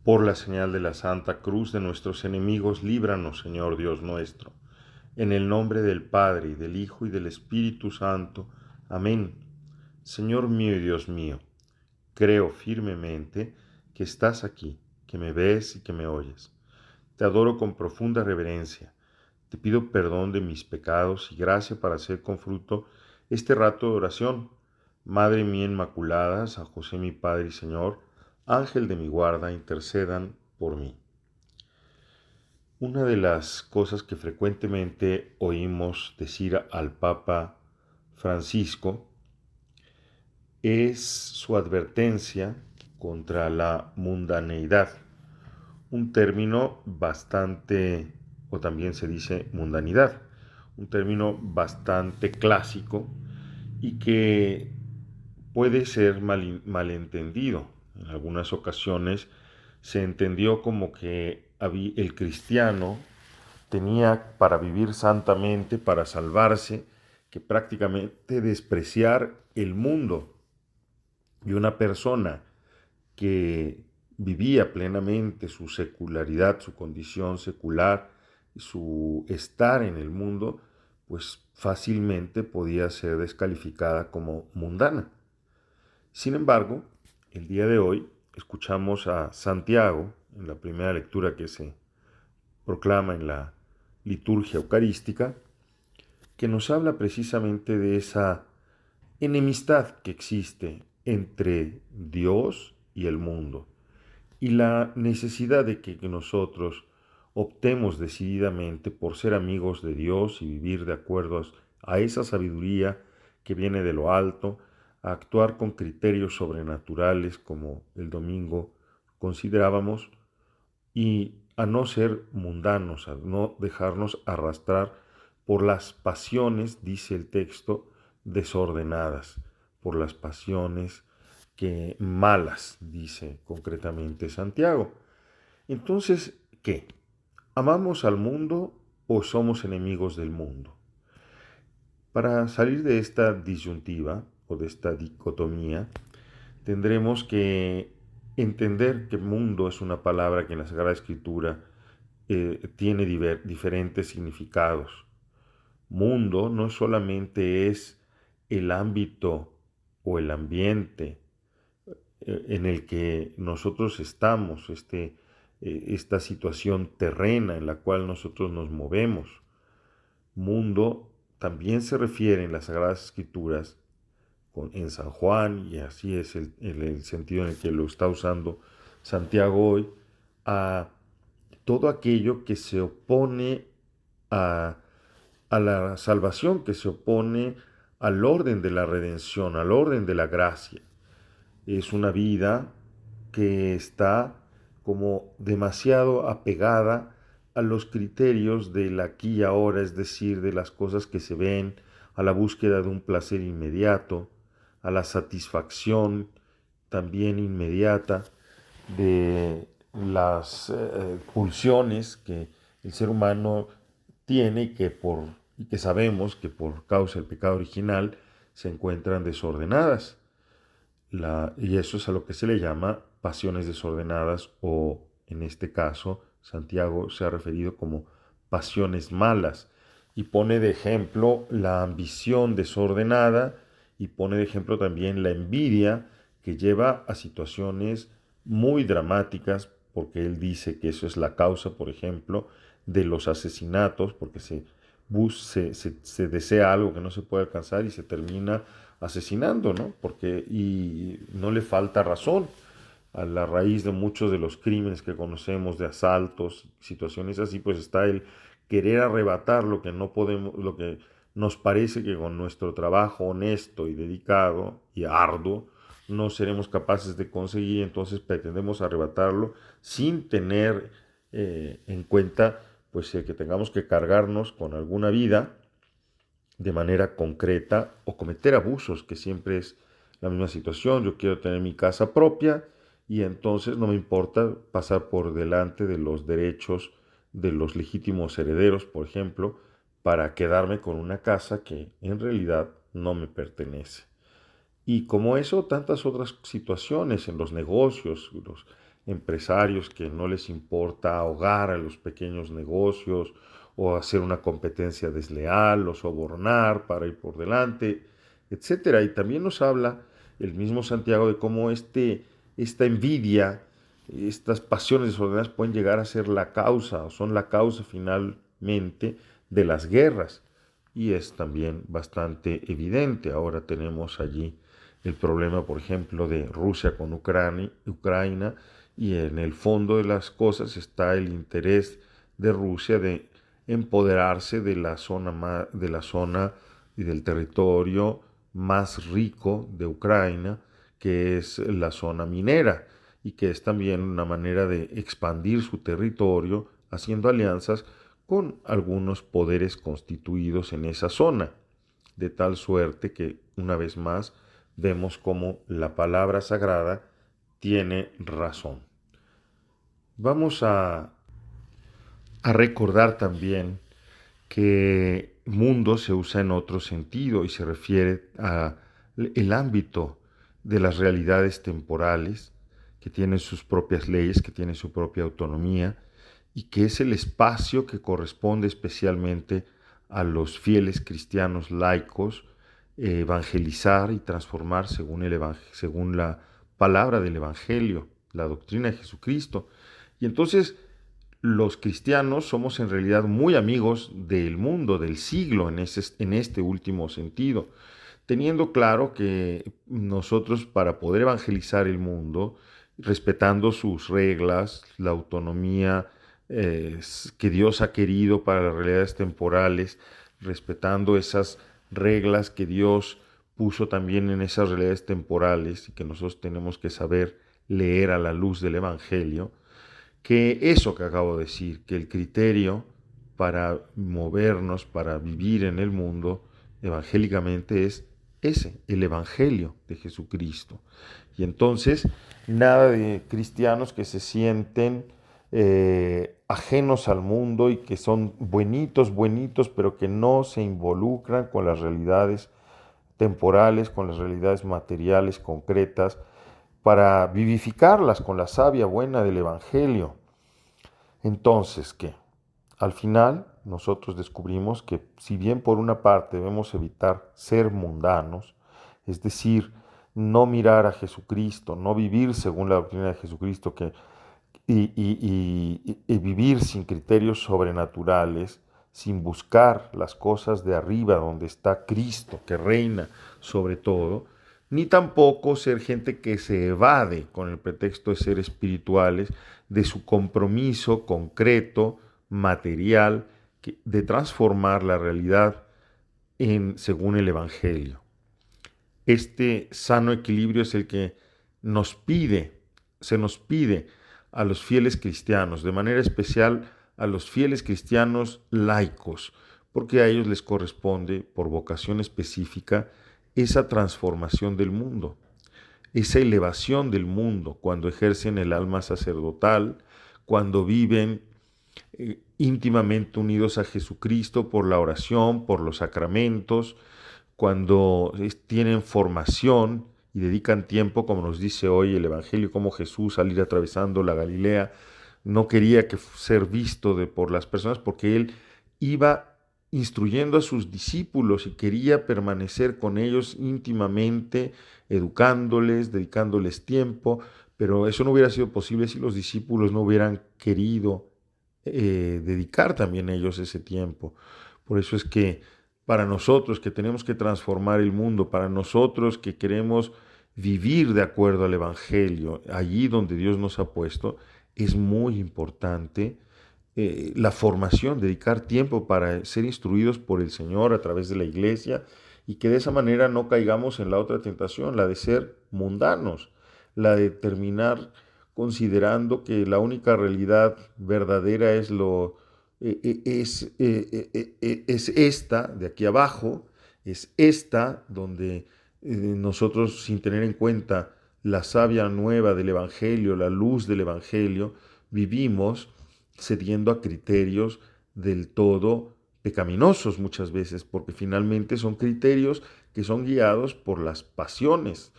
Por la señal de la Santa Cruz de nuestros enemigos, líbranos, Señor Dios nuestro. En el nombre del Padre, y del Hijo, y del Espíritu Santo. Amén. Señor mío y Dios mío, creo firmemente que estás aquí, que me ves y que me oyes. Te adoro con profunda reverencia. Te pido perdón de mis pecados y gracia para hacer con fruto este rato de oración. Madre mía Inmaculada, San José mi Padre y Señor, Ángel de mi guarda, intercedan por mí. Una de las cosas que frecuentemente oímos decir al Papa Francisco es su advertencia contra la mundaneidad, un término bastante, o también se dice mundanidad, un término bastante clásico y que puede ser malentendido. En algunas ocasiones se entendió como que el cristiano tenía para vivir santamente, para salvarse, que prácticamente despreciar el mundo. Y una persona que vivía plenamente su secularidad, su condición secular, su estar en el mundo, pues fácilmente podía ser descalificada como mundana. Sin embargo, el día de hoy escuchamos a Santiago, en la primera lectura que se proclama en la liturgia eucarística, que nos habla precisamente de esa enemistad que existe entre Dios y el mundo y la necesidad de que nosotros optemos decididamente por ser amigos de Dios y vivir de acuerdo a esa sabiduría que viene de lo alto, a actuar con criterios sobrenaturales como el domingo considerábamos y a no ser mundanos, a no dejarnos arrastrar por las pasiones, dice el texto, desordenadas, por las pasiones que malas, dice concretamente Santiago. Entonces, ¿qué? ¿Amamos al mundo o somos enemigos del mundo? Para salir de esta disyuntiva o de esta dicotomía, tendremos que entender que mundo es una palabra que en la Sagrada Escritura tiene diferentes significados. Mundo no solamente es el ámbito o el ambiente en el que nosotros estamos, esta situación terrena en la cual nosotros nos movemos. Mundo también se refiere en las Sagradas Escrituras, en San Juan, y así es el sentido en el que lo está usando Santiago hoy, a todo aquello que se opone a, a la salvación, que se opone al orden de la redención, al orden de la gracia. Es una vida que está como demasiado apegada a los criterios del aquí y ahora, es decir, de las cosas que se ven, a la búsqueda de un placer inmediato, a la satisfacción también inmediata de las pulsiones que el ser humano tiene y que sabemos que por causa del pecado original se encuentran desordenadas. Y eso es a lo que se le llama pasiones desordenadas o, en este caso, Santiago se ha referido como pasiones malas y pone de ejemplo la ambición desordenada y pone de ejemplo también la envidia que lleva a situaciones muy dramáticas porque él dice que eso es la causa, por ejemplo, de los asesinatos, porque se desea algo que no se puede alcanzar y se termina asesinando, ¿no? Y no le falta razón. A la raíz de muchos de los crímenes que conocemos, de asaltos, situaciones así, pues está el querer arrebatar lo que no podemos, lo que nos parece que con nuestro trabajo honesto y dedicado y arduo no seremos capaces de conseguir, entonces pretendemos arrebatarlo sin tener en cuenta pues que tengamos que cargarnos con alguna vida de manera concreta o cometer abusos, que siempre es la misma situación. Yo quiero tener mi casa propia y entonces no me importa pasar por delante de los derechos de los legítimos herederos, por ejemplo, para quedarme con una casa que en realidad no me pertenece. Y como eso, tantas otras situaciones en los negocios, empresarios que no les importa ahogar a los pequeños negocios o hacer una competencia desleal o sobornar para ir por delante, etcétera. Y también nos habla el mismo Santiago de cómo esta envidia, estas pasiones desordenadas pueden llegar a ser la causa o son la causa finalmente de las guerras. Y es también bastante evidente. Ahora tenemos allí el problema, por ejemplo, de Rusia con Ucrania, y en el fondo de las cosas está el interés de Rusia de empoderarse de la zona y del territorio más rico de Ucrania, que es la zona minera, y que es también una manera de expandir su territorio haciendo alianzas con algunos poderes constituidos en esa zona, de tal suerte que, una vez más, vemos cómo la palabra sagrada tiene razón. Vamos a recordar también que mundo se usa en otro sentido y se refiere al ámbito de las realidades temporales que tienen sus propias leyes, que tienen su propia autonomía, y que es el espacio que corresponde especialmente a los fieles cristianos laicos evangelizar y transformar según la palabra del Evangelio, la doctrina de Jesucristo. Y entonces los cristianos somos en realidad muy amigos del mundo, del siglo, en este último sentido, teniendo claro que nosotros, para poder evangelizar el mundo, respetando sus reglas, la autonomía que Dios ha querido para las realidades temporales, respetando esas reglas que Dios puso también en esas realidades temporales y que nosotros tenemos que saber leer a la luz del Evangelio, que eso que acabo de decir, que el criterio para movernos, para vivir en el mundo evangélicamente es ese, el Evangelio de Jesucristo. Y entonces, nada de cristianos que se sienten ajenos al mundo y que son buenitos, pero que no se involucran con las realidades temporales, con las realidades materiales concretas, para vivificarlas con la savia buena del Evangelio. Entonces, ¿qué? Al final, nosotros descubrimos que si bien por una parte debemos evitar ser mundanos, es decir, no mirar a Jesucristo, no vivir según la doctrina de Jesucristo, y vivir sin criterios sobrenaturales, sin buscar las cosas de arriba donde está Cristo, que reina sobre todo, ni tampoco ser gente que se evade con el pretexto de ser espirituales de su compromiso concreto, material, de transformar la realidad según el Evangelio. Este sano equilibrio es el que se nos pide a los fieles cristianos, de manera especial a los fieles cristianos laicos, porque a ellos les corresponde, por vocación específica, esa transformación del mundo, esa elevación del mundo, cuando ejercen el alma sacerdotal, cuando viven íntimamente unidos a Jesucristo por la oración, por los sacramentos, cuando tienen formación y dedican tiempo, como nos dice hoy el Evangelio, como Jesús al ir atravesando la Galilea no quería que ser visto por las personas porque él iba instruyendo a sus discípulos y quería permanecer con ellos íntimamente, educándoles, dedicándoles tiempo, pero eso no hubiera sido posible si los discípulos no hubieran querido dedicar también ellos ese tiempo. Por eso es que para nosotros que tenemos que transformar el mundo, para nosotros que queremos vivir de acuerdo al Evangelio, allí donde Dios nos ha puesto, es muy importante la formación, dedicar tiempo para ser instruidos por el Señor a través de la iglesia y que de esa manera no caigamos en la otra tentación, la de ser mundanos, la de terminar considerando que la única realidad verdadera es es esta de aquí abajo, es esta donde nosotros, sin tener en cuenta la savia nueva del Evangelio, la luz del Evangelio, vivimos cediendo a criterios del todo pecaminosos muchas veces, porque finalmente son criterios que son guiados por las pasiones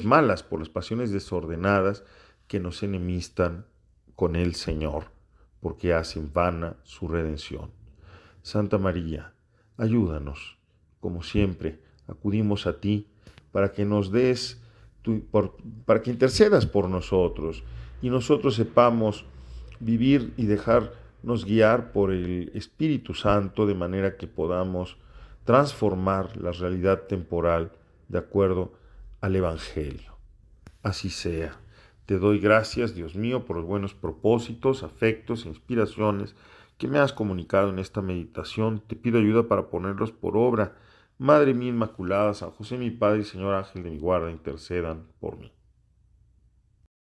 malas, por las pasiones desordenadas que nos enemistan con el Señor, porque hacen vana su redención. Santa María, ayúdanos. Como siempre, acudimos a ti para que nos des, para que intercedas por nosotros y nosotros sepamos vivir y dejarnos guiar por el Espíritu Santo de manera que podamos transformar la realidad temporal de acuerdo al Evangelio. Así sea. Te doy gracias, Dios mío, por los buenos propósitos, afectos e inspiraciones que me has comunicado en esta meditación. Te pido ayuda para ponerlos por obra. Madre mía Inmaculada, San José mi Padre y Señor Ángel de mi guarda, intercedan por mí.